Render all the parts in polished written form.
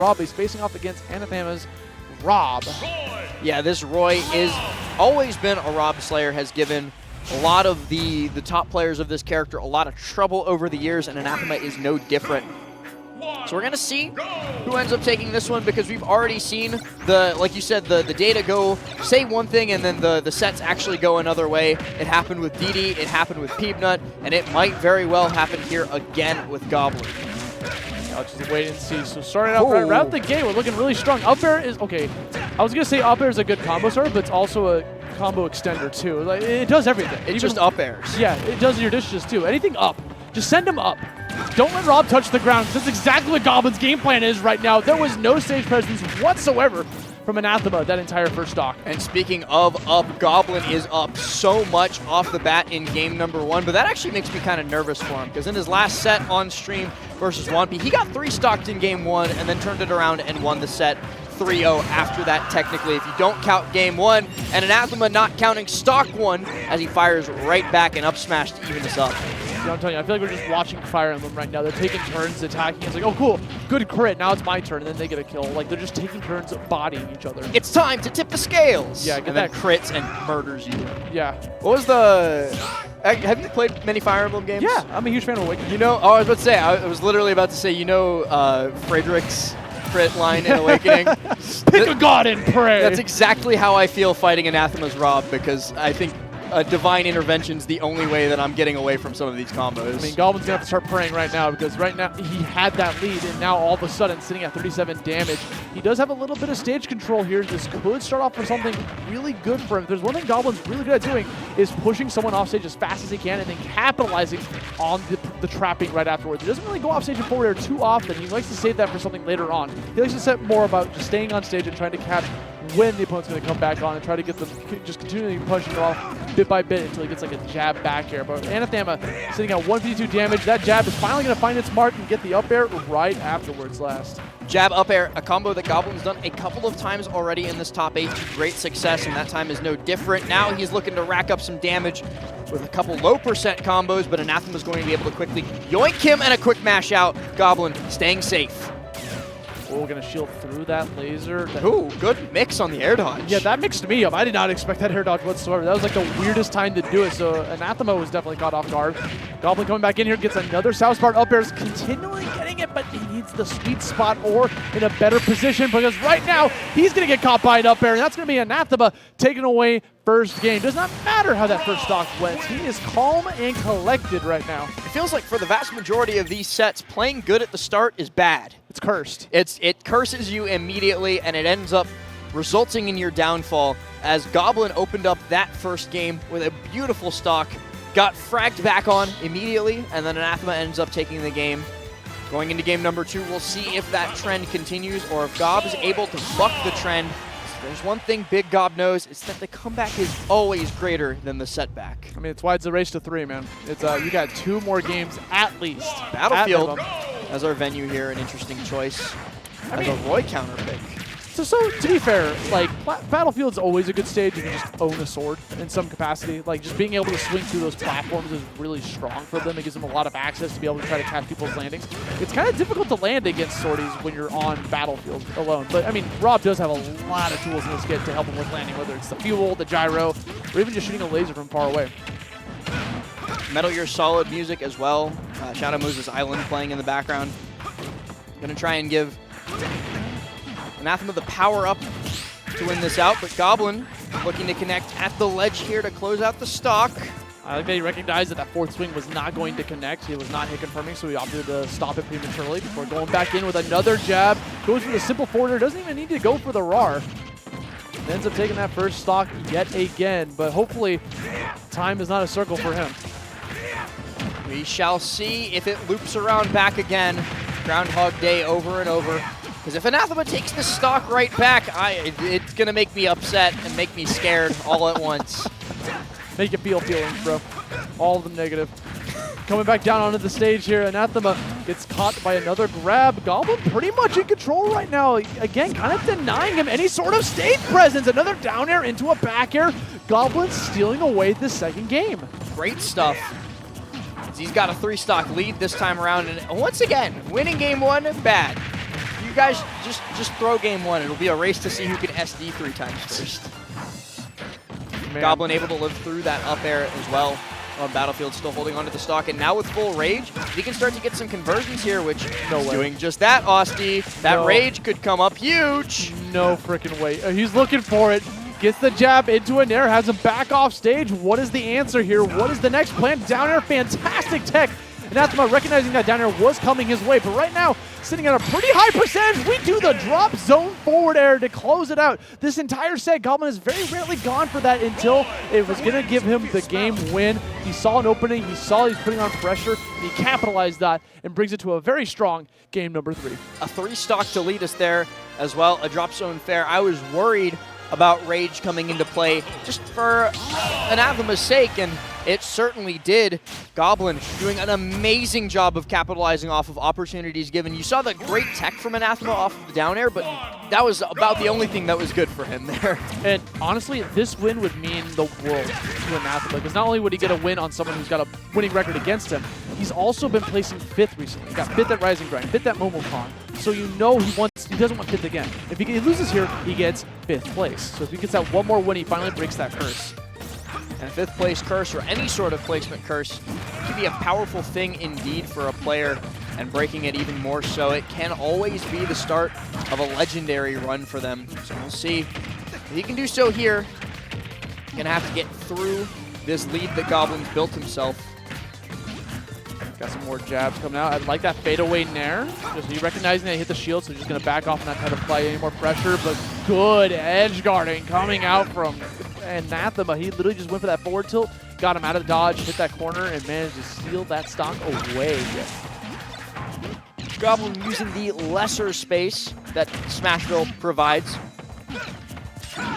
Rob. He's facing off against Anathema's Rob. Yeah, this Roy is always been a Rob Slayer, has given a lot of the top players of this character a lot of trouble over the years, and Anathema is no different. So we're going to see who ends up taking this one, because we've already seen like you said, the data go say one thing and then the sets actually go another way. It happened with DD, it happened with Peanut, and it might very well happen here again with Goblin. I'll just wait and see. So starting out right out the gate, we're looking really strong. Up air is, okay, I was going to say up air is a good combo starter, but it's also a combo extender too. Like, it does everything. It's just up airs. Yeah, it does your dishes too. Anything up, just send him up. Don't let Rob touch the ground, because that's exactly what Goblin's game plan is right now. There was no stage presence whatsoever from Anathema that entire first stock. And speaking of up, Goblin is up so much off the bat in game number 1, but that actually makes me kind of nervous for him, because in his last set on stream versus Wampy, he got 3 stocked in game 1 and then turned it around and won the set 3-0 after that, technically, if you don't count game 1, and Anathema not counting stock 1 as he fires right back and up smash to even this up. Yeah, I'm telling you, I feel like we're just watching Fire Emblem right now. They're taking turns attacking. It's like, oh, cool, good crit. Now it's my turn, and then they get a kill. Like, they're just taking turns bodying each other. It's time to tip the scales. Yeah, and then crits and murders you. Yeah. What was the... Have you played many Fire Emblem games? Yeah, I'm a huge fan of Awakening. You know, I was about to say, I was literally about to say, you know Frederick's crit line in Awakening? Pick a god and pray. That's exactly how I feel fighting Anathema's Rob, because I think divine intervention's the only way that I'm getting away from some of these combos. I mean, Goblin's gonna have to start praying right now, because right now he had that lead, and now all of a sudden sitting at 37 damage. He does have a little bit of stage control here. This could start off for something really good for him. There's one thing Goblin's really good at doing, is pushing someone off stage as fast as he can and then capitalizing on the trapping right afterwards. He doesn't really go off stage and forward air too often. He likes to save that for something later on. He likes to set more about just staying on stage and trying to catch when the opponent's going to come back on and try to get them, just continually pushing it off bit by bit until he gets like a jab back air. But Anathema sitting at 152 damage. That jab is finally going to find its mark and get the up air right afterwards last. Jab up air, a combo that Goblin's done a couple of times already in this top 8 to great success, and that time is no different. Now he's looking to rack up some damage with a couple low percent combos, but Anathema's going to be able to quickly yoink him and a quick mash out. Goblin staying safe. Oh, we're going to shield through that laser. Ooh, good mix on the air dodge. Yeah, that mixed me up. I did not expect that air dodge whatsoever. That was like the weirdest time to do it, so Anathema was definitely caught off guard. Goblin coming back in here, gets another south part up airs, continually getting it, but he needs the sweet spot or in a better position, because right now he's going to get caught by an up air, and that's going to be Anathema taking away first game. Does not matter how that first stock went. He is calm and collected right now. It feels like for the vast majority of these sets, playing good at the start is bad. It's cursed. It curses you immediately, and it ends up resulting in your downfall, as Goblin opened up that first game with a beautiful stock, got fragged back on immediately, and then Anathema ends up taking the game. Going into game number 2, we'll see if that trend continues or if Gob is able to buck the trend. There's one thing Big Gob knows, it's that the comeback is always greater than the setback. I mean, it's why it's a race to 3, man. It's you got 2 more games at least. Battlefield as our venue here, an interesting choice. As a Roy counter pick. So to be fair, like, Battlefield's always a good stage if you just own a sword in some capacity. Like, just being able to swing through those platforms is really strong for them. It gives them a lot of access to be able to try to catch people's landings. It's kind of difficult to land against swordies when you're on Battlefield alone. But, I mean, Rob does have a lot of tools in this kit to help him with landing, whether it's the fuel, the gyro, or even just shooting a laser from far away. Metal Gear Solid music as well. Shadow Moses Island playing in the background. Gonna try and give Anathema the power up to win this out, but Goblin looking to connect at the ledge here to close out the stock. I like that he recognized that that fourth swing was not going to connect. He was not hit confirming, so he opted to stop it prematurely before going back in with another jab. Goes for the simple forwarder, doesn't even need to go for the RAR. Ends up taking that first stock yet again, but hopefully time is not a circle for him. We shall see if it loops around back again. Groundhog Day over and over. Because if Anathema takes this stock right back, it's going to make me upset and make me scared all at once. Make you feel feelings, bro. All of them negative. Coming back down onto the stage here, Anathema gets caught by another grab. Goblin pretty much in control right now. Again, kind of denying him any sort of stage presence. Another down air into a back air. Goblin stealing away the second game. Great stuff. He's got a 3-stock lead this time around, and once again, winning game 1, bad. you guys just throw game one. It'll be a race to see who can SD 3 times first. Man. Goblin able to live through that up air as well. On Battlefield, still holding onto the stock, and now with full rage, he can start to get some conversions here, which is doing just that, Austin. That rage could come up huge. No freaking way. He's looking for it. Gets the jab into an air, has him back off stage. What is the answer here? What is the next plan? Down air, fantastic tech. Anathema recognizing that down air was coming his way, but right now, sitting at a pretty high percentage, we do the drop zone forward air to close it out. This entire set, Goblin has very rarely gone for that until it was going to give him the game win. He saw an opening, he saw he's putting on pressure, and he capitalized that and brings it to a very strong game number 3. A 3 stock to lead us there as well, a drop zone fair. I was worried about rage coming into play just for Anathema's sake, and it certainly did. Goblin doing an amazing job of capitalizing off of opportunities given. You saw the great tech from Anathema off of the down air, but that was about the only thing that was good for him there. And honestly, this win would mean the world to Anathema, because not only would he get a win on someone who's got a winning record against him, he's also been placing 5th recently. He got 5th at Rising Grind, 5th at Momocon. So you know he doesn't want 5th again. If he loses here, he gets 5th place. So if he gets that one more win, he finally breaks that curse. And a 5th place curse, or any sort of placement curse, can be a powerful thing indeed for a player, and breaking it even more so. It can always be the start of a legendary run for them. So we'll see if he can do so here. Gonna have to get through this lead that Goblin's built himself. Got some more jabs coming out. I like that fadeaway nair. Just he recognizing that he hit the shield, so he's just going to back off and not try to apply any more pressure. But good edge guarding coming out from Anathema. He literally just went for that forward tilt, got him out of dodge, hit that corner, and managed to steal that stock away. Goblin using the lesser space that Smashville provides.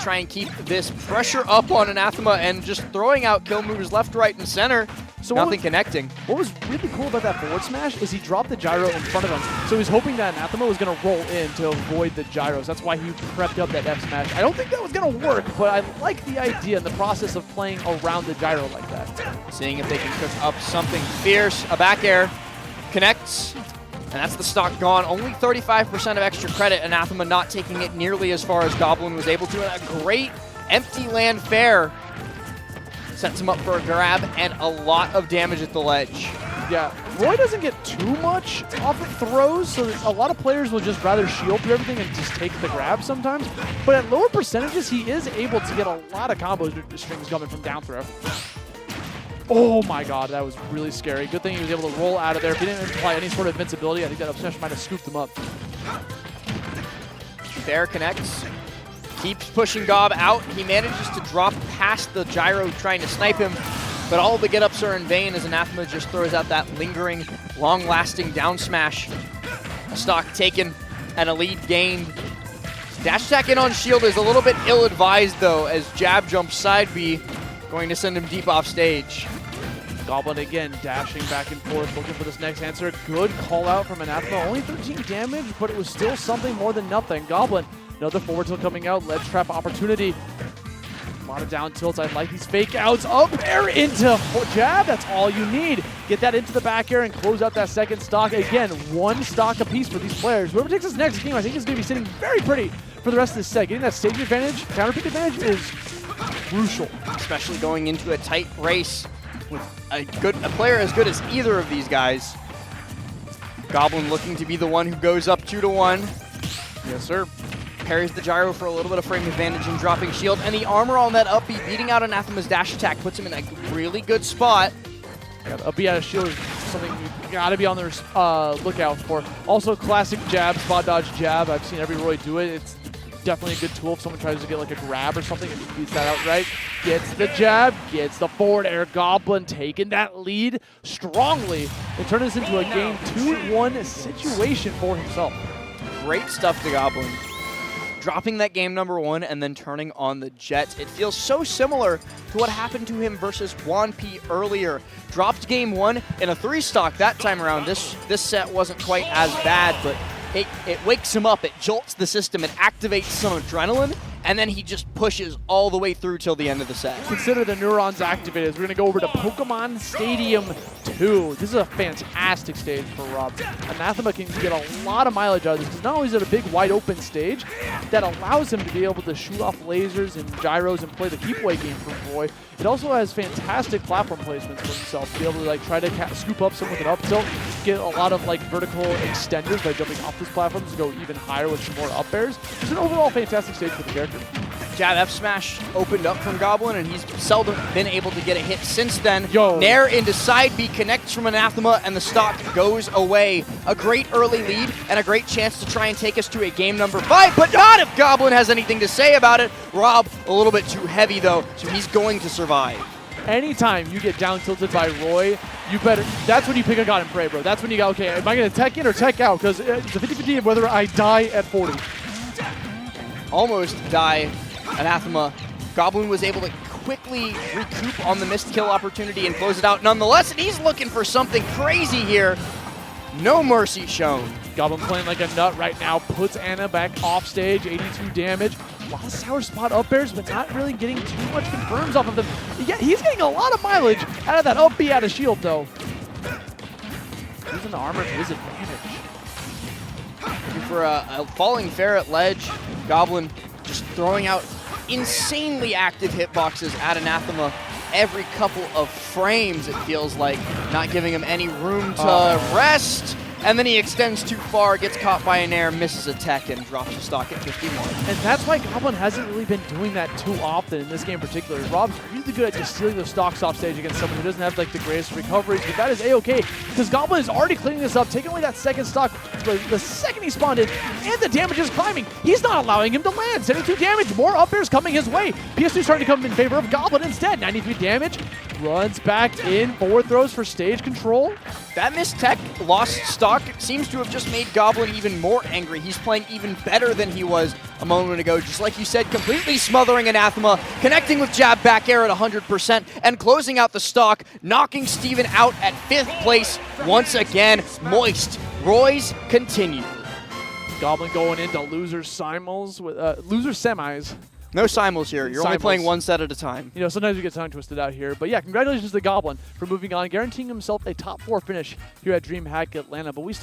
Try and keep this pressure up on Anathema and just throwing out kill moves left, right, and center. So nothing connecting. What was really cool about that forward smash is he dropped the gyro in front of him. So he's hoping that Anathema was going to roll in to avoid the gyros. That's why he prepped up that F smash. I don't think that was going to work, but I like the idea and the process of playing around the gyro like that. Seeing if they can cook up something fierce. A back air connects. And that's the stock gone. Only 35% of extra credit. Anathema not taking it nearly as far as Goblin was able to. And a great empty land fair sets him up for a grab and a lot of damage at the ledge. Yeah, Roy doesn't get too much off of throws, so a lot of players will just rather shield through everything and just take the grab sometimes. But at lower percentages, he is able to get a lot of combo strings coming from down throw. Oh my god, that was really scary. Good thing he was able to roll out of there. If he didn't apply any sort of invincibility, I think that up smash might have scooped him up. Fair connects. Keeps pushing Gob out. He manages to drop past the gyro trying to snipe him, but all the get-ups are in vain as Anathema just throws out that lingering, long-lasting down smash. A stock taken and a lead gained. Dash attack in on shield is a little bit ill-advised though, as jab jump side B, going to send him deep off stage. Goblin again dashing back and forth, looking for this next answer. Good call out from Anathema. Only 13 damage, but it was still something more than nothing. Goblin, another forward tilt coming out. Ledge trap opportunity. A lot of down tilts. I like these fake outs. Up air into jab. That's all you need. Get that into the back air and close out that second stock. Again, one stock apiece for these players. Whoever takes this next game, I think is going to be sitting very pretty for the rest of this set. Getting that stage advantage, counter pick advantage is crucial. Especially going into a tight race with a player as good as either of these guys. Goblin looking to be the one who goes up 2-1. Yes, sir. Parries the gyro for a little bit of frame advantage and dropping shield. And the armor on that up B, beating out Anathema's dash attack, puts him in a really good spot. Yeah, up B out of shield is something you gotta be on the lookout for. Also, classic jab, spot dodge jab. I've seen every Roy do it. It's definitely a good tool if someone tries to get like a grab or something and he beats that outright. Gets the jab, gets the forward air. Goblin taking that lead strongly and turn this into a game 2-1 situation for himself. Great stuff to Goblin. Dropping that game number 1 and then turning on the Jet. It feels so similar to what happened to him versus Juan P earlier. Dropped game 1 in a 3-stock that time around. This set wasn't quite as bad, but it wakes him up, it jolts the system, it activates some adrenaline, and then he just pushes all the way through till the end of the set. Consider the neurons activated. We're going to go over to Pokemon Stadium 2. This is a fantastic stage for Rob. Anathema can get a lot of mileage out of this because not only is it a big wide open stage that allows him to be able to shoot off lasers and gyros and play the keep away game for Roy, it also has fantastic platform placements for himself to be able to like try to scoop up someone with an up tilt, get a lot of like vertical extenders by jumping off those platforms to go even higher with some more up airs. It's an overall fantastic stage for the character. Jab F smash opened up from Goblin, and he's seldom been able to get a hit since then. Yo. Nair into side B connects from Anathema, and the stock goes away. A great early lead and a great chance to try and take us to a game number 5, but not if Goblin has anything to say about it. Rob, a little bit too heavy though, so he's going to survive. Anytime you get down tilted by Roy, you better, that's when you pick a God and pray, bro. That's when you go, okay, am I going to tech in or tech out? Because it's a 50-50 of whether I die at 40. Almost die. Anathema. Goblin was able to quickly recoup on the missed kill opportunity and close it out nonetheless, and he's looking for something crazy here. No mercy shown. Goblin playing like a nut right now, puts Anna back off stage, 82 damage. A lot of sour spot up airs, but not really getting too much confirms off of them. Yeah, he's getting a lot of mileage out of that up B out of shield, though. Using the armor to his advantage. For a falling ferret ledge, Goblin just throwing out insanely active hitboxes at Anathema every couple of frames, it feels like, not giving him any room to rest. And then he extends too far, gets caught by an air, misses a tech, and drops the stock at 51. And that's why Goblin hasn't really been doing that too often in this game in particular. Rob's really good at just stealing those stocks off stage against someone who doesn't have like the greatest recoveries, but that is A-okay because Goblin is already cleaning this up, taking away that second stock the second he spawned in, and the damage is climbing. He's not allowing him to land. 72 damage, more up airs coming his way. PS2 starting to come in favor of Goblin instead. 93 damage, runs back in, forward throws for stage control. That missed tech, lost stock, seems to have just made Goblin even more angry. He's playing even better than he was a moment ago. Just like you said, completely smothering Anathema, connecting with jab back air at 100%, and closing out the stock, knocking Steven out at 5th place once again. Moist. Roy's continue. Goblin going into loser simul's with loser semis. No simul's here. You're only Simul's. playing one set at a time. You know, sometimes we get tongue twisted out here. But yeah, congratulations to Goblin for moving on, guaranteeing himself a top 4 finish here at Dreamhack Atlanta. But we still